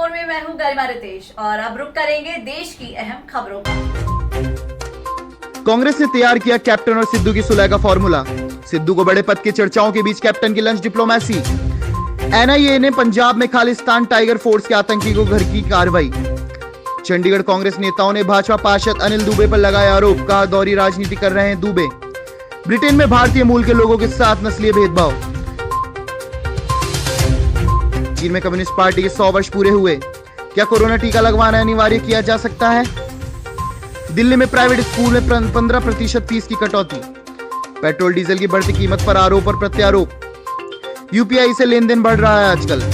24 में मैं हूं गरिमा रितेश और अब रुक करेंगे देश की अहम खबरों का। कांग्रेस ने तैयार किया कैप्टन और सिद्धू की सुलह का फॉर्मूला। सिद्धू को बड़े पद की चर्चाओं के बीच कैप्टन की लंच डिप्लोमेसी। एनआईए ने पंजाब में खालिस्तान टाइगर फोर्स के आतंकी को घर की कार्रवाई। चंडीगढ़ कांग्रेस नेताओं ने भाजपा पार्षद अनिल दुबे पर लगाया आरोप, कहा दोहरी राजनीति कर रहे हैं दुबे। ब्रिटेन में भारतीय मूल के लोगों के साथ नस्लीय भेदभाव। चीन में कम्युनिस्ट पार्टी के 100 वर्ष पूरे हुए, क्या कोरोना टीका लगवाना अनिवार्य किया जा सकता है? दिल्ली में प्राइवेट स्कूल में 15% फीस की कटौती। पेट्रोल डीजल की बढ़ती कीमत पर आरोप और प्रत्यारोप। यूपीआई से लेन देन बढ़ रहा है आजकल।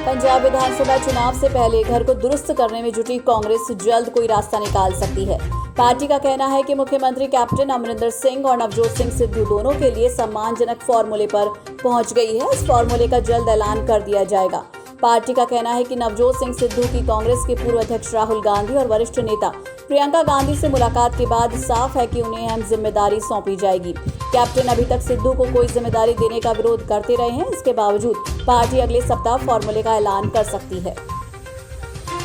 पंजाब विधानसभा चुनाव से पहले घर को दुरुस्त करने में जुटी कांग्रेस जल्द कोई रास्ता निकाल सकती है। पार्टी का कहना है कि मुख्यमंत्री कैप्टन अमरिंदर सिंह और नवजोत सिंह सिद्धू दोनों के लिए सम्मानजनक फॉर्मूले पर पहुंच गई है। इस फॉर्मूले का जल्द ऐलान कर दिया जाएगा। पार्टी का कहना है कि नवजोत सिंह सिद्धू की कांग्रेस के पूर्व अध्यक्ष राहुल गांधी और वरिष्ठ नेता प्रियंका गांधी से मुलाकात के बाद साफ है कि उन्हें अहम जिम्मेदारी सौंपी जाएगी। कैप्टन अभी तक सिद्धू को कोई जिम्मेदारी देने का विरोध करते रहे हैं। इसके बावजूद पार्टी अगले सप्ताह फॉर्मूले का ऐलान कर सकती है।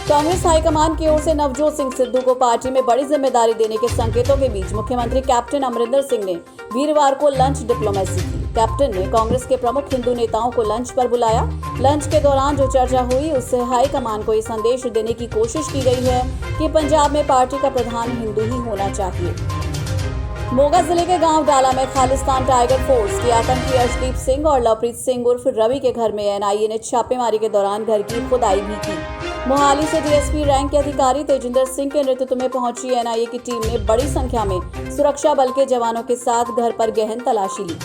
कांग्रेस हाईकमान की ओर से नवजोत सिंह सिद्धू को पार्टी में बड़ी जिम्मेदारी देने के संकेतों के बीच मुख्यमंत्री कैप्टन अमरिंदर सिंह ने वीरवार को लंच डिप्लोमेसी की। कैप्टन ने कांग्रेस के प्रमुख हिंदू नेताओं को लंच पर बुलाया। लंच के दौरान जो चर्चा हुई उससे हाईकमान को ये संदेश देने की कोशिश की गई है कि पंजाब में पार्टी का प्रधान हिंदू ही होना चाहिए। मोगा जिले के गांव डाला में खालिस्तान टाइगर फोर्स के आतंकी अर्शदीप सिंह और लवप्रीत सिंह उर्फ रवि के घर में एनआईए ने छापेमारी के दौरान घर की खुदाई भी की। मोहाली से डीएसपी रैंक के अधिकारी तेजिंदर सिंह के नेतृत्व में पहुंची एनआईए की टीम ने बड़ी संख्या में सुरक्षा बल के जवानों के साथ घर पर गहन तलाशी ली।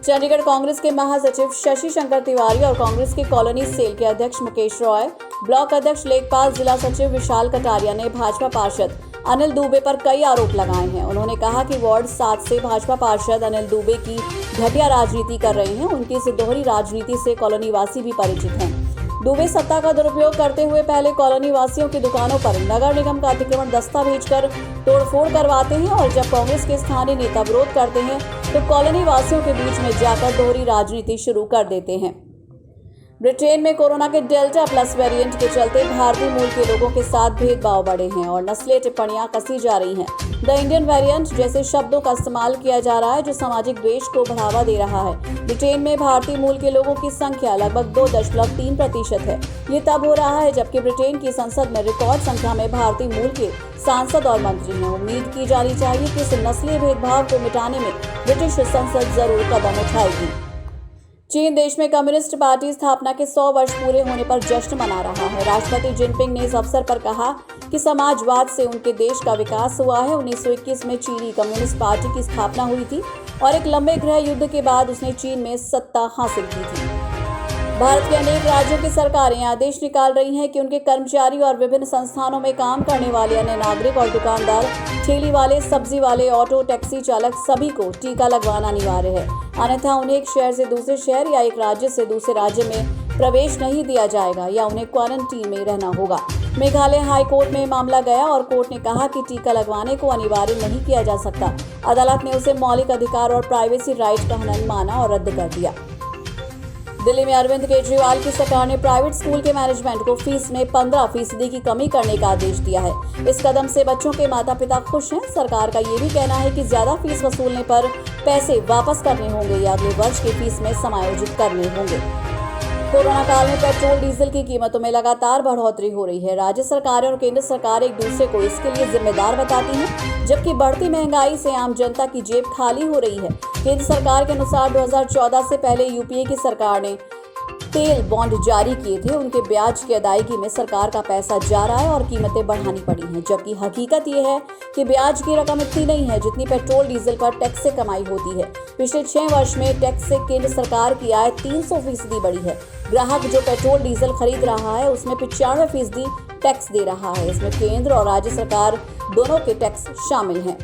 चंडीगढ़ कांग्रेस के महासचिव शशि शंकर तिवारी और कांग्रेस के कॉलोनी सेल के अध्यक्ष मुकेश रॉय, ब्लॉक अध्यक्ष लेखपाल, जिला सचिव विशाल कटारिया ने भाजपा पार्षद अनिल दुबे पर कई आरोप लगाए हैं। उन्होंने कहा कि वार्ड 7 से भाजपा पार्षद अनिल दुबे की घटिया राजनीति कर रहे हैं। उनकी इस दोहरी राजनीति से कॉलोनी वासी भी परिचित हैं। दुबे सत्ता का दुरुपयोग करते हुए पहले कॉलोनी वासियों की दुकानों पर नगर निगम का अतिक्रमण दस्ता भेजकर तोड़फोड़ करवाते हैं और जब कांग्रेस के स्थानीय नेता विरोध करते हैं तो कॉलोनी वासियों के बीच में जाकर दोहरी राजनीति शुरू कर देते हैं। ब्रिटेन में कोरोना के डेल्टा प्लस वेरिएंट के चलते भारतीय मूल के लोगों के साथ भेदभाव बढ़े हैं और नस्लीय टिप्पणियां कसी जा रही हैं। द इंडियन वेरिएंट जैसे शब्दों का इस्तेमाल किया जा रहा है जो सामाजिक द्वेष को बढ़ावा दे रहा है। ब्रिटेन में भारतीय मूल के लोगों की संख्या लगभग 2.3% है। ये तब हो रहा है जबकि ब्रिटेन की संसद में रिकॉर्ड संख्या में भारतीय मूल के सांसद और मंत्री हैं। उम्मीद की जानी चाहिए कि इस नस्लीय भेदभाव को मिटाने में ब्रिटिश संसद जरूर कदम उठाएगी। चीन देश में कम्युनिस्ट पार्टी स्थापना के 100 वर्ष पूरे होने पर जश्न मना रहा है। राष्ट्रपति जिनपिंग ने इस अवसर पर कहा कि समाजवाद से उनके देश का विकास हुआ है। 1921 में चीनी कम्युनिस्ट पार्टी की स्थापना हुई थी और एक लंबे गृह युद्ध के बाद उसने चीन में सत्ता हासिल की थी। भारत के अनेक राज्यों की सरकारें आदेश निकाल रही हैं कि उनके कर्मचारी और विभिन्न संस्थानों में काम करने वाले अन्य नागरिक और दुकानदार, ठेली वाले, सब्जी वाले, ऑटो, टैक्सी चालक सभी को टीका लगवाना अनिवार्य है। अन्यथा उन्हें एक शहर से दूसरे शहर या एक राज्य से दूसरे राज्य में प्रवेश नहीं दिया जाएगा या उन्हें क्वारंटीन में रहना होगा। मेघालय हाई कोर्ट में मामला गया और कोर्ट ने कहा कि टीका लगवाने को अनिवार्य नहीं किया जा सकता। अदालत ने उसे मौलिक अधिकार और प्राइवेसी राइट का हनन माना और रद्द कर दिया। दिल्ली में अरविंद केजरीवाल की सरकार ने प्राइवेट स्कूल के मैनेजमेंट को फीस में 15% की कमी करने का आदेश दिया है। इस कदम से बच्चों के माता पिता खुश हैं। सरकार का ये भी कहना है कि ज्यादा फीस वसूलने पर पैसे वापस करने होंगे या अगले वर्ष की फीस में समायोजित करने होंगे। कोरोना काल में पेट्रोल डीजल की कीमतों में लगातार बढ़ोतरी हो रही है। राज्य सरकारें और केंद्र सरकार एक दूसरे को इसके लिए जिम्मेदार बताती हैं, जबकि बढ़ती महंगाई से आम जनता की जेब खाली हो रही है। केंद्र सरकार के अनुसार 2014 से पहले यूपीए की सरकार ने तेल बॉन्ड जारी किए थे। उनके ब्याज की अदायगी में सरकार का पैसा जा रहा है और कीमतें बढ़ानी पड़ी हैं, जबकि हकीकत यह है कि ब्याज की रकम इतनी नहीं है जितनी पेट्रोल डीजल पर टैक्स से कमाई होती है। पिछले 6 वर्ष में टैक्स से केंद्र सरकार की आय 300% बढ़ी है। ग्राहक जो पेट्रोल डीजल खरीद रहा है उसमें 95% टैक्स दे रहा है। इसमें केंद्र और राज्य सरकार दोनों के टैक्स शामिल हैं।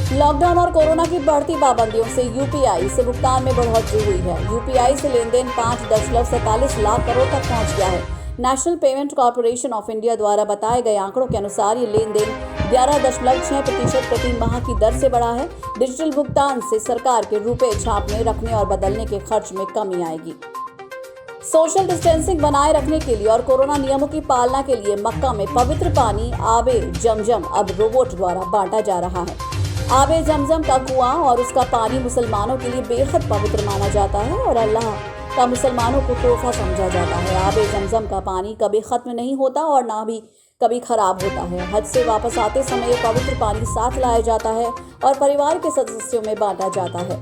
लॉकडाउन और कोरोना की बढ़ती पाबंदियों से यूपीआई से भुगतान में बढ़ोतरी हुई है। यूपीआई से लेन देन 5.47 लाख करोड़ तक पहुंच गया है। National payment corporation of India द्वारा बताए गए आंकड़ों के अनुसार ये लेन देन 11.6% प्रति माह की दर से बढ़ा है। डिजिटल भुगतान से सरकार के रुपए छापने, रखने और बदलने के खर्च में कमी आएगी। सोशल डिस्टेंसिंग बनाए रखने के लिए और कोरोना नियमों की पालना के लिए मक्का में पवित्र पानी आबे जमजम अब रोबोट द्वारा बांटा जा रहा है। आबे जमजम का कुआं और उसका पानी मुसलमानों के लिए बेहद पवित्र माना जाता है और अल्लाह का मुसलमानों को तोहफा समझा जाता है। आबे जमजम का पानी कभी खत्म नहीं होता और ना भी कभी खराब होता है। हज से वापस आते समय ये पवित्र पानी साथ लाया जाता है और परिवार के सदस्यों में बांटा जाता है।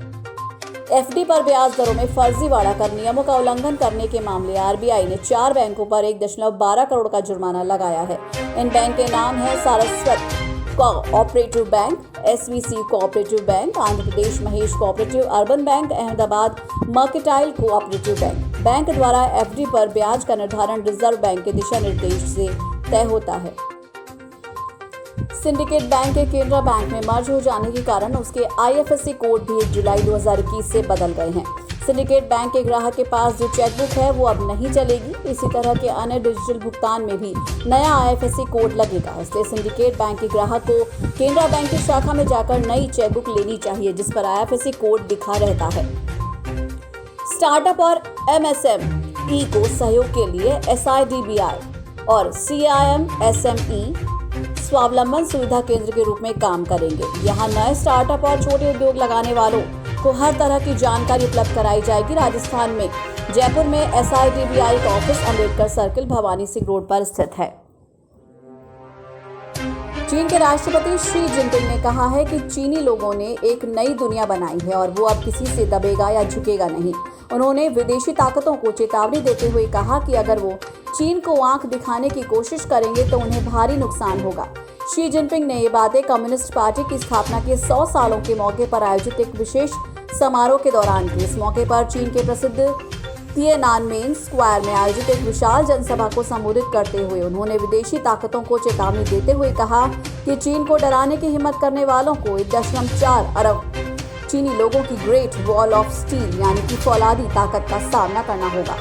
एफडी पर ब्याज दरों में फर्जीवाड़ा कर नियमों का उल्लंघन करने के मामले आरबीआई ने 4 बैंकों पर 1.12 करोड़ का जुर्माना लगाया है। इन बैंक के नाम है Saraswat cooperative bank, SVC cooperative bank, Andhra Pradesh Mahesh cooperative urban bank, Ahmedabad mercantile cooperative bank. Bank द्वारा एफडी पर ब्याज का निर्धारण रिजर्व बैंक के दिशा निर्देश से तय होता है। सिंडिकेट बैंक के केनरा बैंक में मर्ज हो जाने के कारण उसके आईएफएससी कोड भी 1 जुलाई 2021 से बदल गए हैं। सिंडिकेट बैंक के ग्राहक के पास जो चेकबुक है वो अब नहीं चलेगी। इसी तरह के अन्य डिजिटल भुगतान में भी नया आईएफएससी कोड लगेगा। इसलिए सिंडिकेट बैंक के ग्राहक को केनरा बैंक की शाखा में जाकर नई चेकबुक लेनी चाहिए जिस पर आईएफएससी कोड लिखा रहता है। स्टार्टअप और एमएसएमई को सहयोग के लिए SIDBI और CIMSME स्वावलंबन सुविधा केंद्र के रूप में काम करेंगे। यहाँ नए स्टार्टअप और छोटे उद्योग लगाने वालों को हर तरह की जानकारी उपलब्ध कराई जाएगी। राजस्थान में जयपुर में SIDBI का office Ambedkar circle, Bhavani Singh road पर स्थित है। चीन के राष्ट्रपति शी जिनपिंग ने कहा है कि चीनी लोगों ने एक नई दुनिया बनाई है और वो अब किसी से दबेगा या झुकेगा नहीं। उन्होंने विदेशी ताकतों को चेतावनी देते हुए कहा कि अगर वो चीन को आंख दिखाने की कोशिश करेंगे तो उन्हें भारी नुकसान होगा। शी जिनपिंग ने ये बातें कम्युनिस्ट पार्टी की स्थापना के 100 सालों के मौके पर आयोजित एक विशेष समारोह के दौरान की। इस मौके पर चीन के प्रसिद्ध तिएनानमेन स्क्वायर में आयोजित एक विशाल जनसभा को संबोधित करते हुए उन्होंने विदेशी ताकतों को चेतावनी देते हुए कहा कि चीन को डराने की हिम्मत करने वालों को 1.4 अरब चीनी लोगों की ग्रेट वॉल ऑफ स्टील यानी कि फौलादी ताकत का सामना करना होगा।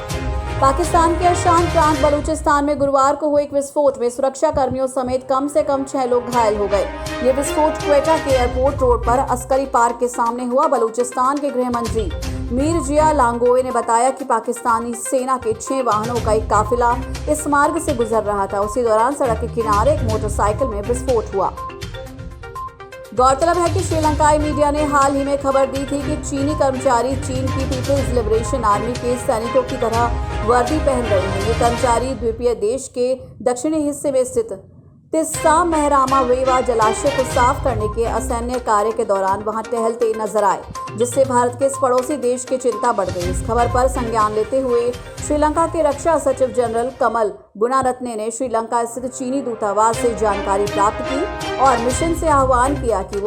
पाकिस्तान के अशांत प्रांत बलूचिस्तान में गुरुवार को हुए एक विस्फोट में सुरक्षा कर्मियों समेत कम से कम 6 लोग घायल हो गए। ये विस्फोट क्वेटा के एयरपोर्ट रोड पर अस्करी पार्क के सामने हुआ। बलूचिस्तान के गृह मंत्री मीर जिया लांगोवे ने बताया कि पाकिस्तानी सेना के 6 वाहनों का एक काफिला इस मार्ग से गुजर रहा था। उसी दौरान सड़क के किनारे एक मोटरसाइकिल में विस्फोट हुआ। गौरतलब है कि श्रीलंकाई मीडिया ने हाल ही में खबर दी थी कि चीनी कर्मचारी चीन की पीपल्स लिबरेशन आर्मी के सैनिकों की तरह वर्दी पहन रहे हैं। ये कर्मचारी द्वीपीय देश के दक्षिणी हिस्से में स्थित तिस्सा महरामा वेवा जलाशय को साफ करने के असैन्य कार्य के दौरान वहां टहलते नजर आए, जिससे भारत के इस पड़ोसी देश की चिंता बढ़ गई। इस खबर पर संज्ञान लेते हुए श्रीलंका के रक्षा सचिव जनरल कमल गुणारत्ने ने श्रीलंका स्थित चीनी दूतावास से जानकारी प्राप्त की और मिशन से आह्वान किया कि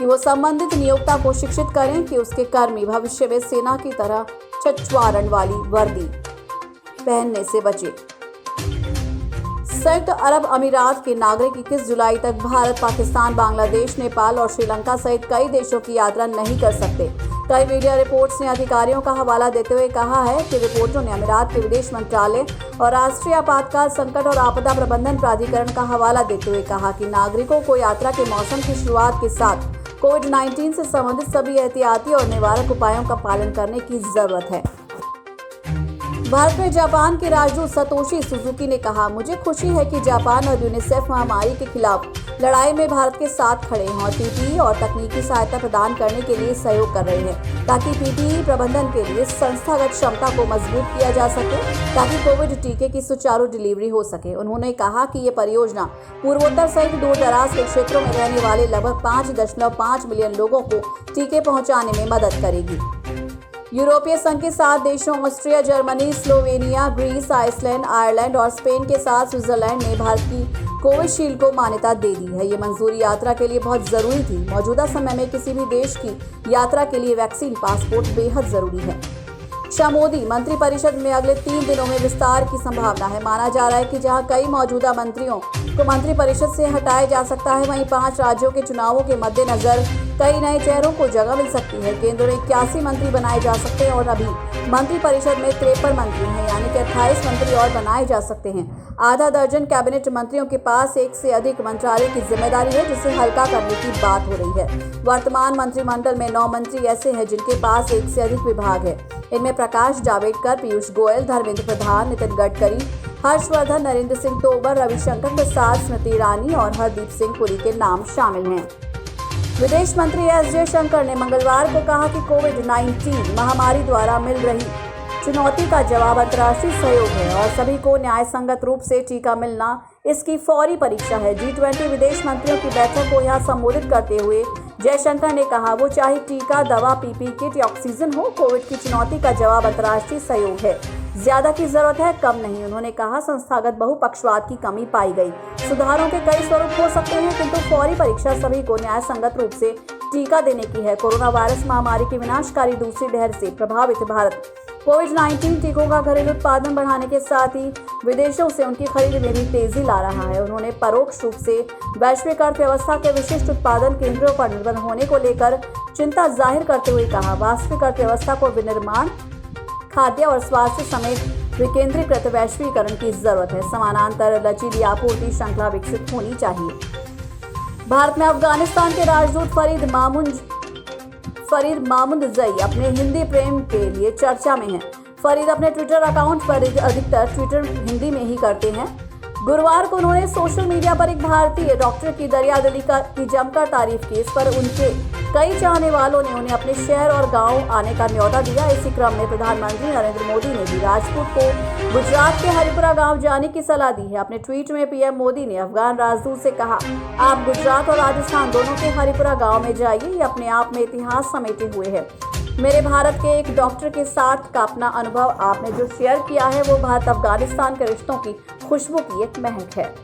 वो संबंधित नियोक्ता को शिक्षित करें कि उसके कर्मी भविष्य में सेना की तरह छछवारण वाली वर्दी पहनने से बचे। संयुक्त अरब अमीरात के नागरिक 21 जुलाई तक भारत, पाकिस्तान, बांग्लादेश, नेपाल और श्रीलंका सहित कई देशों की यात्रा नहीं कर सकते। कई मीडिया रिपोर्ट्स ने अधिकारियों का हवाला देते हुए कहा है कि रिपोर्टरों ने अमीरात के विदेश मंत्रालय और राष्ट्रीय आपातकाल संकट और आपदा प्रबंधन प्राधिकरण का हवाला देते हुए कहा कि नागरिकों को यात्रा के मौसम की शुरुआत के साथ कोविड-19 से संबंधित सभी एहतियाती और निवारक उपायों का पालन करने की जरूरत है। भारत में जापान के राजदूत सतोशी सुजुकी ने कहा, मुझे खुशी है कि जापान और यूनिसेफ महामारी के खिलाफ लड़ाई में भारत के साथ खड़े हैं और पीपीई और तकनीकी सहायता प्रदान करने के लिए सहयोग कर रहे हैं ताकि पीपीई प्रबंधन के लिए संस्थागत क्षमता को मजबूत किया जा सके ताकि कोविड टीके की सुचारू डिलीवरी हो सके। उन्होंने कहा कि ये परियोजना पूर्वोत्तर सहित दूर दराज के क्षेत्रों में रहने वाले लगभग 5.5 मिलियन लोगों को टीके पहुंचाने में मदद करेगी। यूरोपीय संघ के 7 देशों Austria, Germany, Slovenia, Greece, Iceland, Ireland और स्पेन के साथ स्विट्जरलैंड ने भारत की कोविशील्ड को मान्यता दे दी है। ये मंजूरी यात्रा के लिए बहुत जरूरी थी। मौजूदा समय में किसी भी देश की यात्रा के लिए वैक्सीन पासपोर्ट बेहद जरूरी है। मोदी मंत्रिपरिषद में अगले 3 दिनों में विस्तार की संभावना है। माना जा रहा है कि जहां कई मौजूदा मंत्रियों को मंत्रिपरिषद से हटाया जा सकता है, वहीं 5 राज्यों के चुनावों के मद्देनजर कई नए चेहरों को जगह मिल सकती है। केंद्र में 81 मंत्री बनाए जा सकते हैं और अभी मंत्रिपरिषद में 53 मंत्री हैं, यानी कि 28 मंत्री और बनाए जा सकते हैं। आधा दर्जन कैबिनेट मंत्रियों के पास एक से अधिक मंत्रालय की जिम्मेदारी है, जिसे हल्का करने की बात हो रही है। वर्तमान मंत्रिमंडल में 9 मंत्री ऐसे हैं जिनके पास एक से अधिक विभाग है। इनमें प्रकाश जावड़ेकर, पीयूष गोयल, धर्मेंद्र प्रधान, नितिन गडकरी, हर्षवर्धन, नरेंद्र सिंह तोमर, रविशंकर प्रसाद, स्मृति ईरानी और हरदीप सिंह पुरी के नाम शामिल हैं। विदेश मंत्री एस जयशंकर ने मंगलवार को कहा कि कोविड-19 महामारी द्वारा मिल रही चुनौती का जवाब अंतर्राष्ट्रीय सहयोग है और सभी को न्याय संगत रूप से टीका मिलना इसकी फौरी परीक्षा है। G20 विदेश मंत्रियों की बैठक को यहां संबोधित करते हुए जयशंकर ने कहा, वो चाहे टीका, दवा, पीपीई किट या ऑक्सीजन हो, कोविड की चुनौती का जवाब अंतर्राष्ट्रीय सहयोग है। ज्यादा की जरूरत है, कम नहीं। उन्होंने कहा, संस्थागत बहुपक्षवाद की कमी पाई गई। सुधारों के कई स्वरूप हो सकते हैं, किंतु फौरी परीक्षा सभी को न्याय संगत रूप से टीका देने की है। कोरोना वायरस महामारी की विनाशकारी दूसरी लहर से प्रभावित भारत कोविड-19 टीकों का घरेलू उत्पादन बढ़ाने के साथ ही विदेशों से उनकी खरीद में भी तेजी ला रहा है। उन्होंने परोक्ष रूप से वैश्विक अर्थव्यवस्था के विशिष्ट उत्पादन केंद्रों पर निर्भर होने को लेकर चिंता जाहिर करते हुए कहा, वास्तविक अर्थव्यवस्था को विनिर्माण, खाद्य और स्वास्थ्य समेत विकेंद्रीकृत वैश्वीकरण की जरूरत है। समानांतर लचीली आपूर्ति श्रृंखला विकसित होनी चाहिए। भारत में अफगानिस्तान के राजदूत फरीद मामुंदजई अपने हिंदी प्रेम के लिए चर्चा में हैं। फरीद अपने ट्विटर अकाउंट पर अधिकतर ट्विटर हिंदी में ही करते हैं। गुरुवार को उन्होंने सोशल मीडिया पर एक भारतीय डॉक्टर की दरियादिली की जमकर तारीफ की। इस पर उनके कई चाहने वालों ने उन्हें अपने शहर और गांव आने का न्योता दिया। इसी क्रम में प्रधानमंत्री नरेंद्र मोदी ने भी राजपूत को गुजरात के हरिपुरा गांव जाने की सलाह दी है। अपने ट्वीट में पीएम मोदी ने अफगान राजदूत से कहा, आप गुजरात और राजस्थान दोनों के हरिपुरा गाँव में जाइए, ये अपने आप में इतिहास समेटे हुए है। मेरे भारत के एक डॉक्टर के साथ का अपना अनुभव आपने जो शेयर किया है, वो भारत अफगानिस्तान के रिश्तों की खुशबू की एक महक है।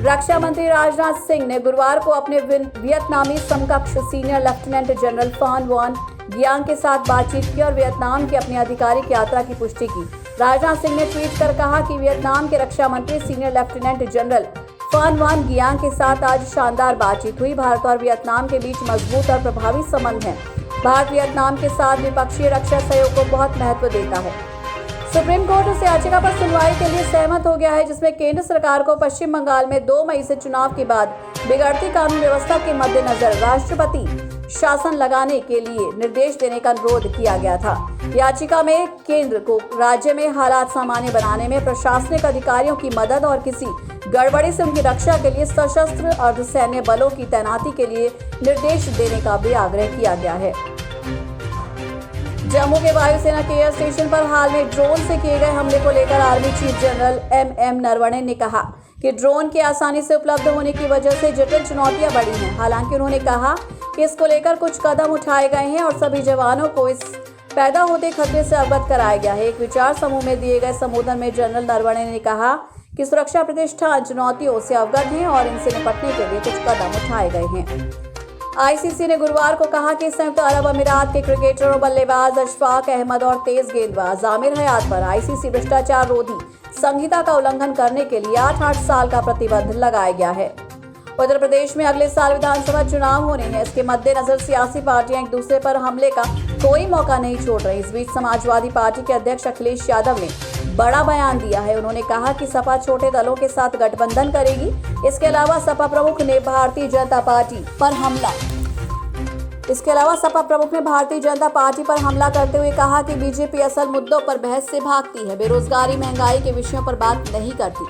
रक्षा मंत्री राजनाथ सिंह ने गुरुवार को अपने वियतनामी समकक्ष सीनियर लेफ्टिनेंट जनरल फान वान गियांग के साथ बातचीत की और वियतनाम की अपनी आधिकारिक यात्रा की पुष्टि की। राजनाथ सिंह ने ट्वीट कर कहा कि वियतनाम के रक्षा मंत्री सीनियर लेफ्टिनेंट जनरल फान वान गियांग के साथ आज शानदार बातचीत हुई। भारत और वियतनाम के बीच मजबूत और प्रभावी संबंध हैं। भारत वियतनाम के साथ द्विपक्षीय रक्षा सहयोग को बहुत महत्व देता है। सुप्रीम कोर्ट उस याचिका पर सुनवाई के लिए सहमत हो गया है जिसमें केंद्र सरकार को पश्चिम बंगाल में 2 मई से चुनाव के बाद बिगड़ती कानून व्यवस्था के मद्देनजर राष्ट्रपति शासन लगाने के लिए निर्देश देने का अनुरोध किया गया था। याचिका में केंद्र को राज्य में हालात सामान्य बनाने में प्रशासनिक अधिकारियों की मदद और किसी गड़बड़ी से उनकी रक्षा के लिए सशस्त्र अर्धसैन्य बलों की तैनाती के लिए निर्देश देने का भी आग्रह किया गया है। जम्मू के वायुसेना के एयर स्टेशन पर हाल में ड्रोन से किए गए हमले को लेकर army chief general M Naravane ने कहा कि ड्रोन के आसानी से उपलब्ध होने की वजह से जटिल चुनौतियां बढ़ी हैं। हालांकि उन्होंने कहा कि इसको लेकर कुछ कदम उठाए गए हैं और सभी जवानों को इस पैदा होते खतरे से अवगत कराया गया है। एक विचार समूह में दिए गए संबोधन में जनरल नरवणे ने कहा कि सुरक्षा प्रतिष्ठान चुनौतियों से अवगत हैं और इनसे निपटने के लिए कुछ कदम उठाए गए हैं। आईसीसी ने गुरुवार को कहा कि संयुक्त अरब अमीरात के क्रिकेटर और बल्लेबाज अशफाक अहमद और तेज गेंदबाज आमिर हयात पर आईसीसी भ्रष्टाचार रोधी संहिता का उल्लंघन करने के लिए 8 साल का प्रतिबंध लगाया गया है। उत्तर प्रदेश में अगले साल विधानसभा चुनाव होने हैं। इसके मद्देनजर सियासी पार्टियां एक दूसरे पर हमले का कोई मौका नहीं छोड़ रही। इस बीच समाजवादी पार्टी के अध्यक्ष अखिलेश यादव ने बड़ा बयान दिया है। उन्होंने कहा कि सपा छोटे दलों के साथ गठबंधन करेगी। इसके अलावा सपा प्रमुख ने भारतीय जनता पार्टी पर हमला करते हुए कहा कि बीजेपी असल मुद्दों पर बहस से भागती है, बेरोजगारी, महंगाई के विषयों पर बात नहीं करती।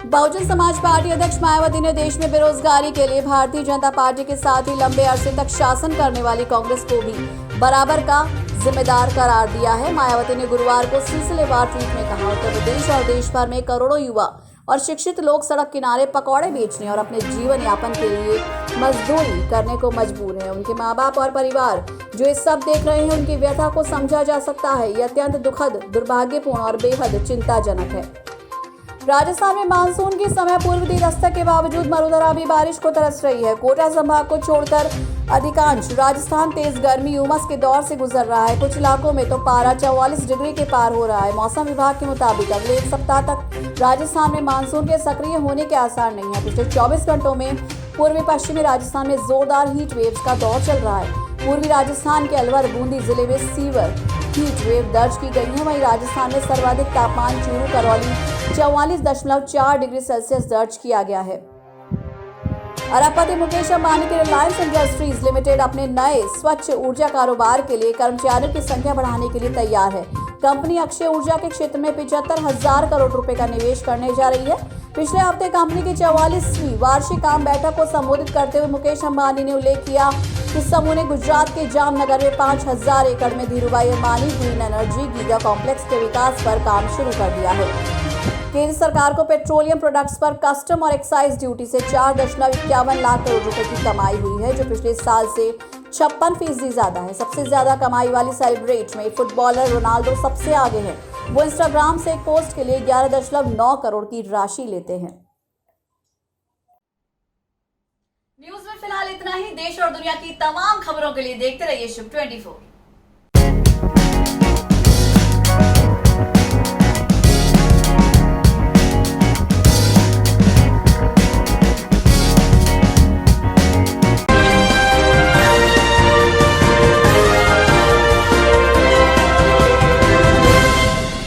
बहुजन समाज पार्टी अध्यक्ष मायावती ने देश में बेरोजगारी के लिए भारतीय जनता पार्टी के साथ ही लंबे अरसे तक शासन करने वाली कांग्रेस को भी बराबर का जिम्मेदार करार दिया है। मायावती ने गुरुवार को सिलसिलेवार ट्वीट में कहा, उत्तर प्रदेश और देश भर में करोड़ों युवा और शिक्षित लोग सड़क किनारे पकौड़े बेचने और अपने जीवन यापन के लिए मजदूरी करने को मजबूर हैं। उनके माँ बाप और परिवार जो इस सब देख रहे हैं, उनकी व्यथा को समझा जा सकता है। ये अत्यंत दुखद, दुर्भाग्यपूर्ण और बेहद चिंताजनक है। राजस्थान में मानसून की समय पूर्व दी दस्तक के बावजूद मरुधरा भी बारिश को तरस रही है। कोटा संभाग को छोड़कर अधिकांश राजस्थान तेज गर्मी उमस के दौर से गुजर रहा है। कुछ इलाकों में तो पारा 44 डिग्री के पार हो रहा है। मौसम विभाग के मुताबिक अगले 1 सप्ताह तक राजस्थान में मानसून के सक्रिय होने के आसार नहीं है। पिछले 24 घंटों में पूर्वी पश्चिमी राजस्थान में जोरदार हीट वेव्स का दौर चल रहा है। पूर्वी राजस्थान के अलवर बूंदी जिले में सीवर हीट वेव दर्ज की गई है। वहीं राजस्थान में सर्वाधिक तापमान चूरू करौली 44.4 डिग्री सेल्सियस दर्ज किया गया है। अरबपति मुकेश अंबानी के रिलायंस इंडस्ट्रीज लिमिटेड अपने नए स्वच्छ ऊर्जा कारोबार के लिए कर्मचारियों की संख्या बढ़ाने के लिए तैयार है। कंपनी अक्षय ऊर्जा के क्षेत्र में 75,000 करोड़ रुपए का निवेश करने जा रही है। पिछले हफ्ते कंपनी की 44वीं वार्षिक आम बैठक को संबोधित करते हुए मुकेश अंबानी ने उल्लेख किया कि समूह ने गुजरात के जामनगर में 5,000 एकड़ में Dhirubhai Ambani green energy giga complex के विकास पर काम शुरू कर दिया है। केंद्र सरकार को पेट्रोलियम प्रोडक्ट्स पर कस्टम और एक्साइज ड्यूटी से 4.51 लाख करोड़ रुपए की कमाई हुई है, जो पिछले साल से 56% ज्यादा है। सबसे ज्यादा कमाई वाली सेलिब्रिटी में फुटबॉलर रोनाल्डो सबसे आगे है। वो इंस्टाग्राम से एक पोस्ट के लिए 11.9 करोड़ की राशि लेते हैं। न्यूज में फिलहाल इतना ही। देश और दुनिया की तमाम खबरों के लिए देखते रहिए शुभ 24।